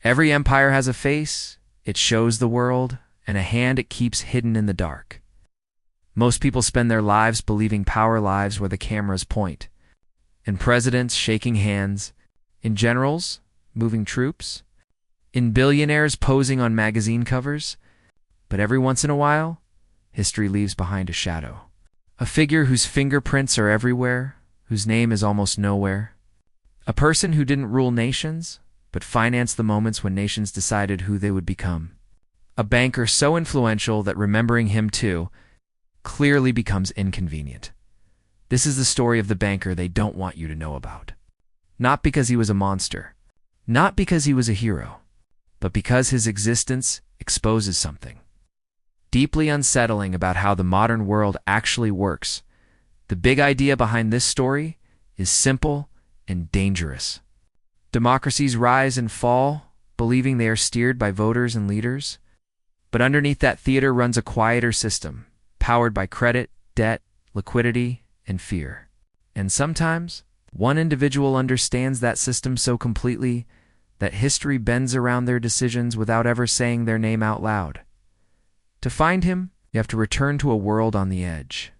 Every empire has a face, it shows the world, and a hand it keeps hidden in the dark. Most people spend their lives believing power lives where the cameras point. In presidents shaking hands, in generals moving troops, in billionaires posing on magazine covers. But every once in a while, history leaves behind a shadow. A figure whose fingerprints are everywhere, whose name is almost nowhere. A person who didn't rule nations, but financed the moments when nations decided who they would become. A banker so influential that remembering him too clearly becomes inconvenient. This is the story of the banker they don't want you to know about. Not because he was a monster, not because he was a hero, but because his existence exposes something deeply unsettling about how the modern world actually works. The big idea behind this story is simple and dangerous. Democracies rise and fall, believing they are steered by voters and leaders. But underneath that theater runs a quieter system, powered by credit, debt, liquidity, and fear. And sometimes, one individual understands that system so completely that history bends around their decisions without ever saying their name out loud. To find him, you have to return to a world on the edge.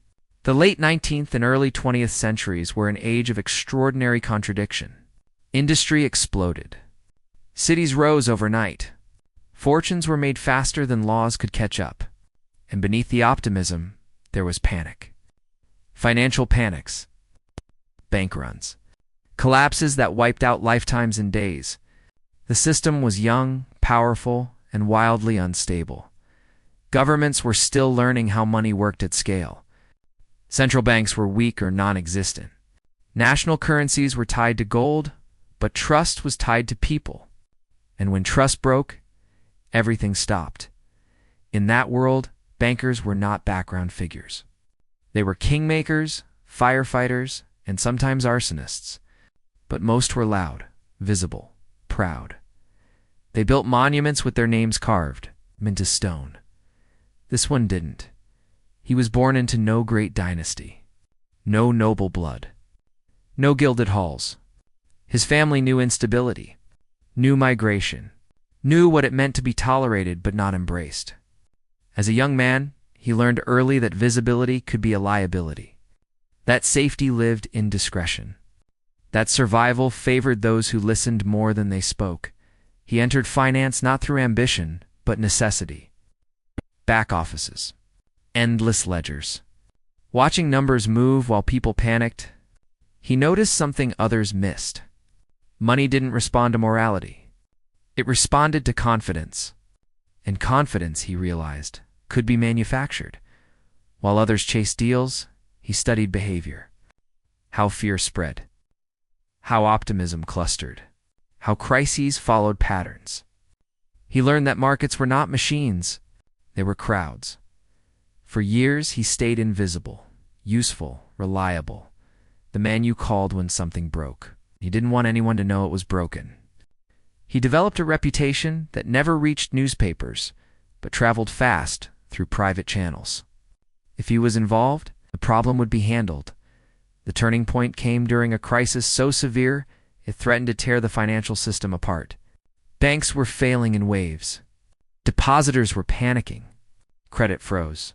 The late 19th and early 20th centuries were an age of extraordinary contradiction. Industry exploded. Cities rose overnight. Fortunes were made faster than laws could catch up. And beneath the optimism, there was panic. Financial panics. Bank runs. Collapses that wiped out lifetimes in days. The system was young, powerful, and wildly unstable. Governments were still learning how money worked at scale. Central banks were weak or non-existent. National currencies were tied to gold, but trust was tied to people. And when trust broke, everything stopped. In that world, bankers were not background figures. They were kingmakers, firefighters, and sometimes arsonists. But most were loud, visible, proud. They built monuments with their names carved, into stone. This one didn't. He was born into no great dynasty, no noble blood, no gilded halls. His family knew instability, knew migration, knew what it meant to be tolerated but not embraced. As a young man, he learned early that visibility could be a liability, that safety lived in discretion, that survival favored those who listened more than they spoke. He entered finance not through ambition, but necessity. Back offices. Endless ledgers. Watching numbers move while people panicked, he noticed something others missed. Money didn't respond to morality. It responded to confidence. And confidence, he realized, could be manufactured. While others chased deals, he studied behavior. How fear spread. How optimism clustered. How crises followed patterns. He learned that markets were not machines. They were crowds. For years, he stayed invisible, useful, reliable, the man you called when something broke. He didn't want anyone to know it was broken. He developed a reputation that never reached newspapers, but traveled fast through private channels. If he was involved, the problem would be handled. The turning point came during a crisis so severe it threatened to tear the financial system apart. Banks were failing in waves. Depositors were panicking. Credit froze.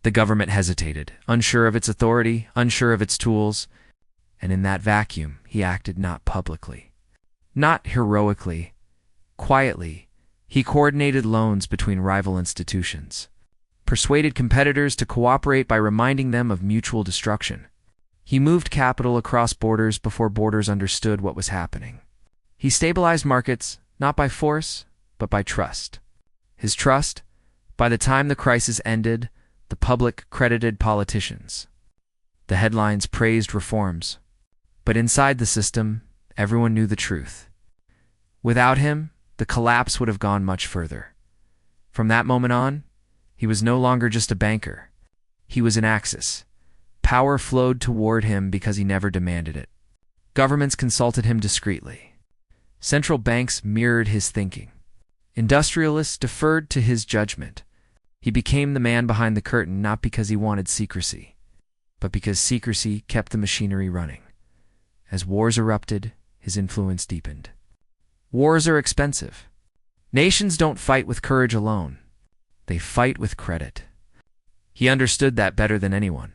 The government hesitated, unsure of its authority, unsure of its tools. And in that vacuum, he acted not publicly, not heroically, quietly. He coordinated loans between rival institutions, persuaded competitors to cooperate by reminding them of mutual destruction. He moved capital across borders before borders understood what was happening. He stabilized markets not by force, but by trust. His trust, by the time the crisis ended, the public credited politicians. The headlines praised reforms. But inside the system, everyone knew the truth. Without him, the collapse would have gone much further. From that moment on, he was no longer just a banker. He was an axis. Power flowed toward him because he never demanded it. Governments consulted him discreetly. Central banks mirrored his thinking. Industrialists deferred to his judgment. He became the man behind the curtain not because he wanted secrecy, but because secrecy kept the machinery running. As wars erupted, his influence deepened. Wars are expensive. Nations don't fight with courage alone. They fight with credit. He understood that better than anyone.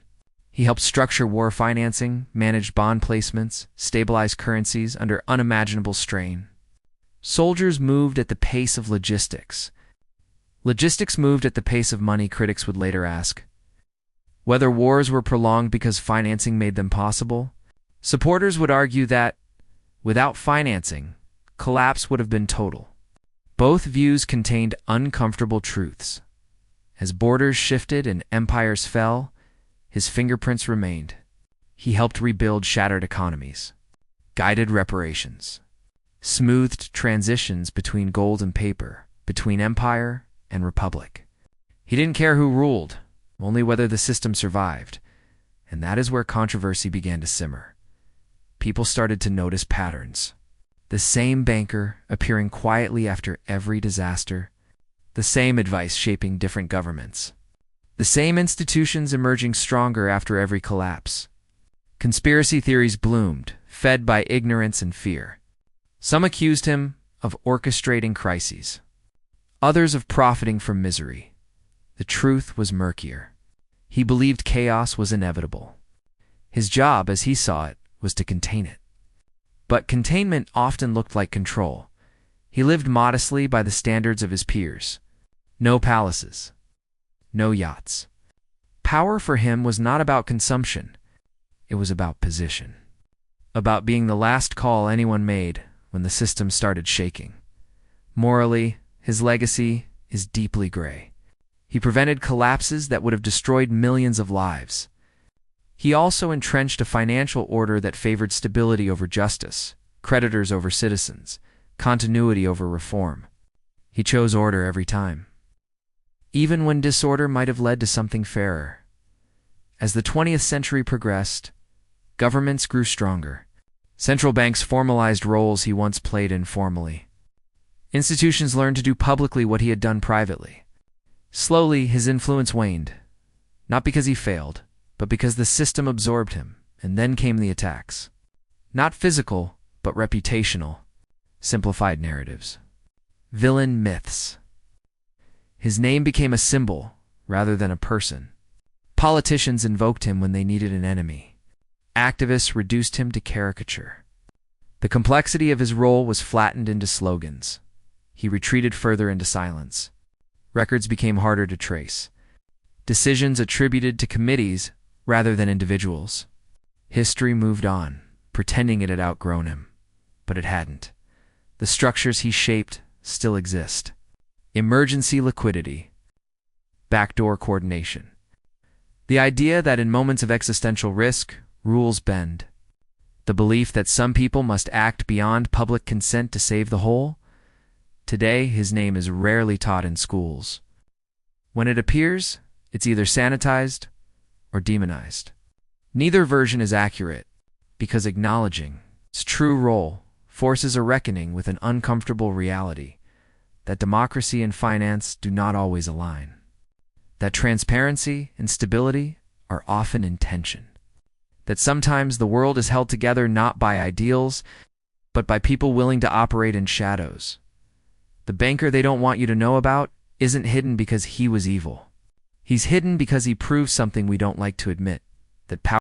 He helped structure war financing, managed bond placements, stabilized currencies under unimaginable strain. Soldiers moved at the pace of logistics. Logistics moved at the pace of money, critics would later ask. Whether wars were prolonged because financing made them possible, supporters would argue that, without financing, collapse would have been total. Both views contained uncomfortable truths. As borders shifted and empires fell, his fingerprints remained. He helped rebuild shattered economies, guided reparations, smoothed transitions between gold and paper, between empire and republic. He didn't care who ruled, only whether the system survived, and that is where controversy began to simmer. People started to notice patterns. The same banker appearing quietly after every disaster, the same advice shaping different governments, the same institutions emerging stronger after every collapse. Conspiracy theories bloomed, fed by ignorance and fear. Some accused him of orchestrating crises, others of profiting from misery. The truth was murkier. He believed chaos was inevitable. His job, as he saw it, was to contain it. But containment often looked like control. He lived modestly by the standards of his peers. No palaces, no yachts. Power for him was not about consumption. It was about position. About being the last call anyone made when the system started shaking. Morally, his legacy is deeply gray. He prevented collapses that would have destroyed millions of lives. He also entrenched a financial order that favored stability over justice, creditors over citizens, continuity over reform. He chose order every time, even when disorder might have led to something fairer. As the 20th century progressed, governments grew stronger. Central banks formalized roles he once played informally. Institutions learned to do publicly what he had done privately. Slowly, his influence waned, not because he failed, but because the system absorbed him, and then came the attacks. Not physical, but reputational. Simplified narratives. Villain myths. His name became a symbol rather than a person. Politicians invoked him when they needed an enemy. Activists reduced him to caricature. The complexity of his role was flattened into slogans. He retreated further into silence. Records became harder to trace. Decisions attributed to committees rather than individuals. History moved on, pretending it had outgrown him. But it hadn't. The structures he shaped still exist. Emergency liquidity. Backdoor coordination. The idea that in moments of existential risk, rules bend. The belief that some people must act beyond public consent to save the whole. Today, his name is rarely taught in schools. When it appears, it's either sanitized or demonized. Neither version is accurate, because acknowledging its true role forces a reckoning with an uncomfortable reality that democracy and finance do not always align, that transparency and stability are often in tension, that sometimes the world is held together not by ideals, but by people willing to operate in shadows. The banker they don't want you to know about isn't hidden because he was evil. He's hidden because he proves something we don't like to admit, that power